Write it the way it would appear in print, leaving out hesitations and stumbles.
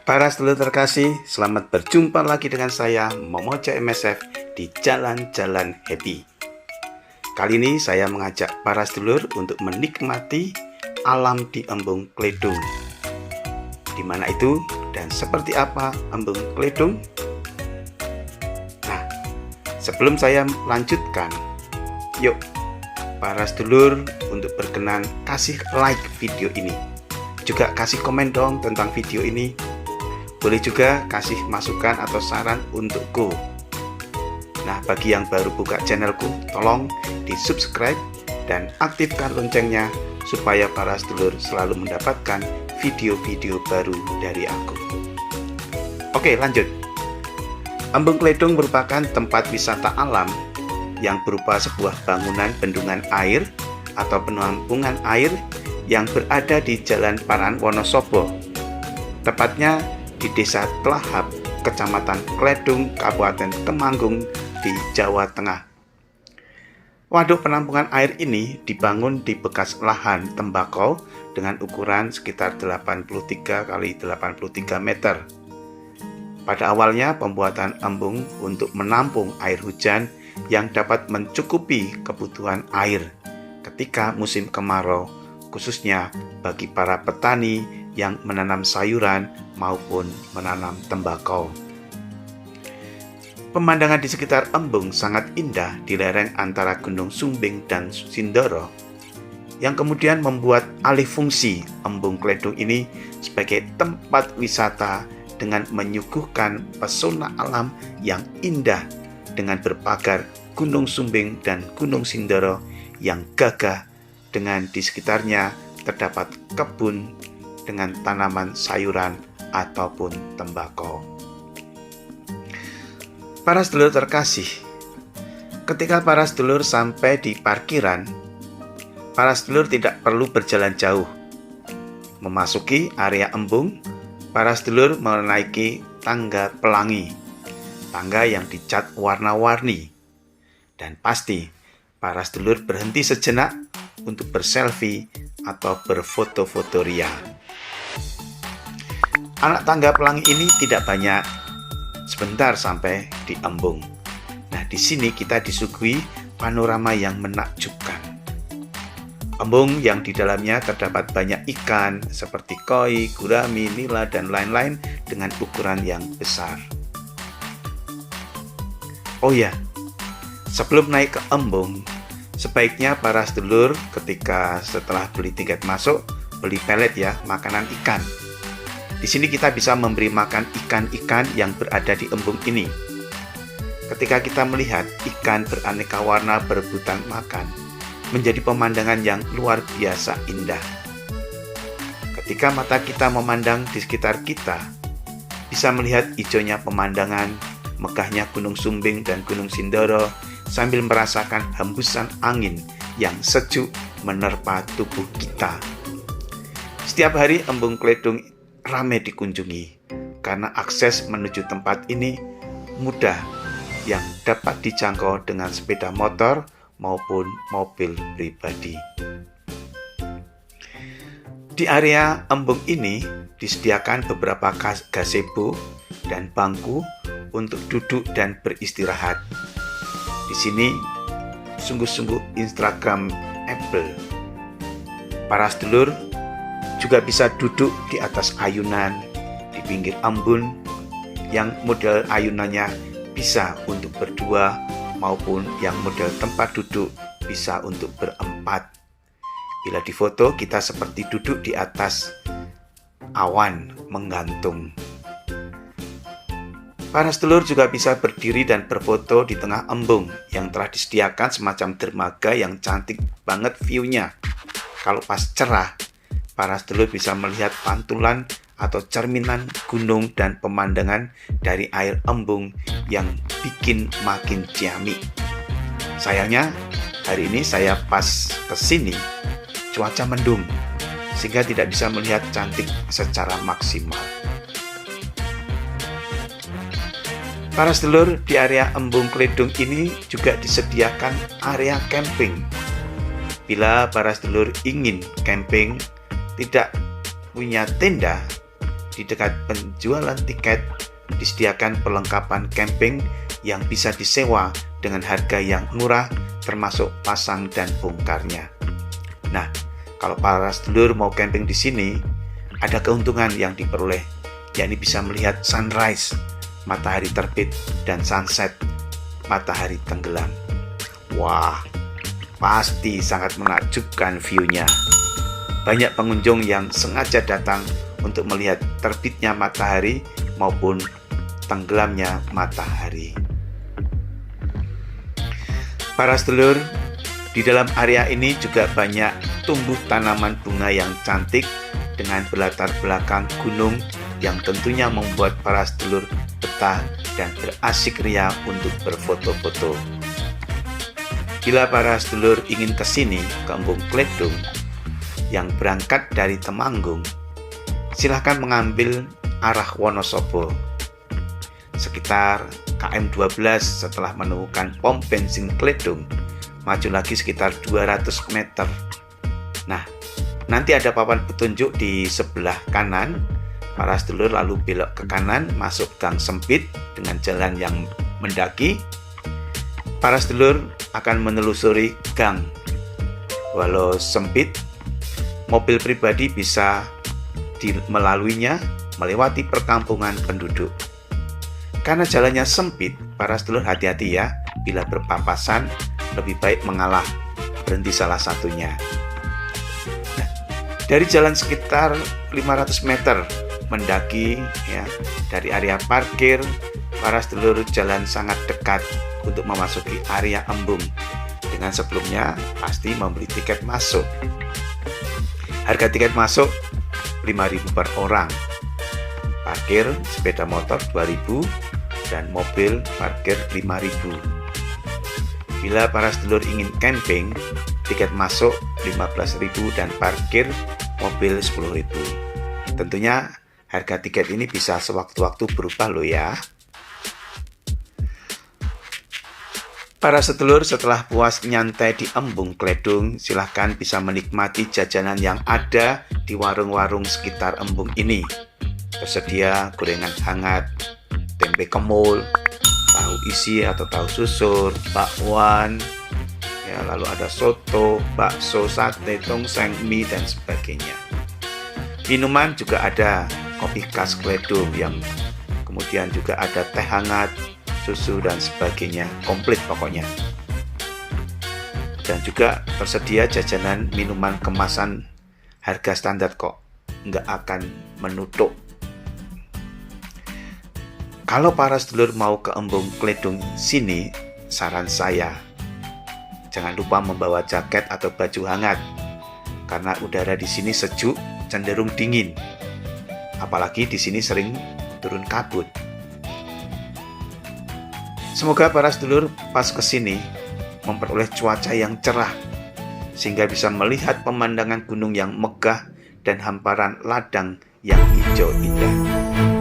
Para sedulur terkasih, selamat berjumpa lagi dengan saya, Momojo MSF, di Jalan-Jalan Happy. Kali ini saya mengajak para sedulur untuk menikmati alam di Embung Kledung. Di mana itu dan seperti apa Embung Kledung? Nah, sebelum saya lanjutkan, yuk para sedulur untuk berkenan kasih like video ini. Juga kasih komen dong tentang video ini. Boleh juga kasih masukan atau saran untukku. Nah, bagi yang baru buka channelku, tolong di subscribe dan aktifkan loncengnya supaya para sedulur selalu mendapatkan video-video baru dari aku. Oke, lanjut. Embung Kledung merupakan tempat wisata alam yang berupa sebuah bangunan bendungan air atau penampungan air yang berada di Jalan Paran Wonosobo. Tepatnya di Desa Tlahap, Kecamatan Kledung, Kabupaten Temanggung di Jawa Tengah. Waduk penampungan air ini dibangun di bekas lahan tembakau dengan ukuran sekitar 83 x 83 meter. Pada awalnya pembuatan embung untuk menampung air hujan yang dapat mencukupi kebutuhan air ketika musim kemarau, khususnya bagi para petani yang menanam sayuran maupun menanam tembakau. Pemandangan di sekitar embung sangat indah di lereng antara Gunung Sumbing dan Sindoro, yang kemudian membuat alih fungsi Embung Kledung ini sebagai tempat wisata dengan menyuguhkan pesona alam yang indah dengan berpagar Gunung Sumbing dan Gunung Sindoro yang gagah, dengan di sekitarnya terdapat kebun dengan tanaman sayuran ataupun tembakau. Para sedulur terkasih, ketika para sedulur sampai di parkiran, para sedulur tidak perlu berjalan jauh. Memasuki area embung, para sedulur menaiki tangga pelangi, tangga yang dicat warna-warni, dan pasti para sedulur berhenti sejenak untuk berselfie atau berfoto-foto ria. Anak tangga pelangi ini tidak banyak, sebentar sampai di embung. Nah, di sini kita disuguhi panorama yang menakjubkan. Embung yang di dalamnya terdapat banyak ikan seperti koi, gurami, nila, dan lain-lain dengan ukuran yang besar. Oh ya, sebelum naik ke embung, sebaiknya para sedulur ketika setelah beli tiket masuk, beli pelet ya, makanan ikan. Di sini kita bisa memberi makan ikan-ikan yang berada di embung ini. Ketika kita melihat ikan beraneka warna berebutan makan, menjadi pemandangan yang luar biasa indah. Ketika mata kita memandang di sekitar kita, bisa melihat hijaunya pemandangan, megahnya Gunung Sumbing dan Gunung Sindoro, sambil merasakan hembusan angin yang sejuk menerpa tubuh kita. Setiap hari Embung Kledung ramai dikunjungi karena akses menuju tempat ini mudah, yang dapat dijangkau dengan sepeda motor maupun mobil pribadi. Di area embung ini disediakan beberapa gazebo dan bangku untuk duduk dan beristirahat. Di sini sungguh-sungguh Instagramable. Para sedulur juga bisa duduk di atas ayunan di pinggir embun yang model ayunannya bisa untuk berdua maupun yang model tempat duduk bisa untuk berempat. Bila difoto kita seperti duduk di atas awan menggantung. Para sedulur juga bisa berdiri dan berfoto di tengah embung yang telah disediakan semacam dermaga yang cantik banget view-nya. Kalau pas cerah, para sedulur bisa melihat pantulan atau cerminan gunung dan pemandangan dari air embung yang bikin makin ciamik. Sayangnya, hari ini saya pas kesini, cuaca mendung, sehingga tidak bisa melihat cantik secara maksimal. Para sedulur, di area Embung Kledung ini juga disediakan area camping. Bila para sedulur ingin camping, tidak punya tenda, di dekat penjualan tiket disediakan perlengkapan camping yang bisa disewa dengan harga yang murah termasuk pasang dan bongkarnya. Nah, kalau para sedulur mau camping di sini, ada keuntungan yang diperoleh, yakni bisa melihat sunrise, matahari terbit, dan sunset, matahari tenggelam. Wah, pasti sangat menakjubkan view-nya. Banyak pengunjung yang sengaja datang untuk melihat terbitnya matahari maupun tenggelamnya matahari. Para sedulur, di dalam area ini juga banyak tumbuh tanaman bunga yang cantik dengan berlatar belakang gunung yang tentunya membuat para sedulur betah dan berasik ria untuk berfoto-foto. Bila para sedulur ingin ke sini, ke Embung Kledung, yang berangkat dari Temanggung, silahkan mengambil arah Wonosobo. Sekitar KM 12 setelah menemukan pom bensin Kledung, maju lagi sekitar 200 meter. Nah, nanti ada papan petunjuk di sebelah kanan. Para sedulur lalu belok ke kanan, masuk gang sempit dengan jalan yang mendaki. Para sedulur akan menelusuri gang. Walau sempit, mobil pribadi bisa melaluinya melewati perkampungan penduduk. Karena jalannya sempit, para sedulur hati-hati ya, bila berpapasan lebih baik mengalah, berhenti salah satunya. Nah, dari jalan sekitar 500 meter mendaki ya, dari area parkir, para sedulur jalan sangat dekat untuk memasuki area embung. Dengan sebelumnya pasti membeli tiket masuk. Harga tiket masuk 5.000 per orang. Parkir sepeda motor 2.000 dan mobil parkir 5.000. Bila para sedulur ingin camping, tiket masuk 15.000 dan parkir mobil 10.000. Tentunya harga tiket ini bisa sewaktu-waktu berubah loh ya. Para sedulur, setelah puas nyantai di Embung Kledung, silahkan bisa menikmati jajanan yang ada di warung-warung sekitar embung ini. Tersedia gorengan hangat, tempe kemul, tahu isi atau tahu susur, bakwan, ya, lalu ada soto, bakso, sate, tongseng, mie, dan sebagainya. Minuman juga ada, kopi khas Kledung, yang kemudian juga ada teh hangat, susu, dan sebagainya, komplit pokoknya. Dan juga tersedia jajanan minuman kemasan harga standar kok, nggak akan menutup. Kalau para sedulur mau ke Embung Kledung sini, saran saya, jangan lupa membawa jaket atau baju hangat, karena udara di sini sejuk, cenderung dingin. Apalagi di sini sering turun kabut. Semoga para sedulur pas kesini memperoleh cuaca yang cerah sehingga bisa melihat pemandangan gunung yang megah dan hamparan ladang yang hijau indah.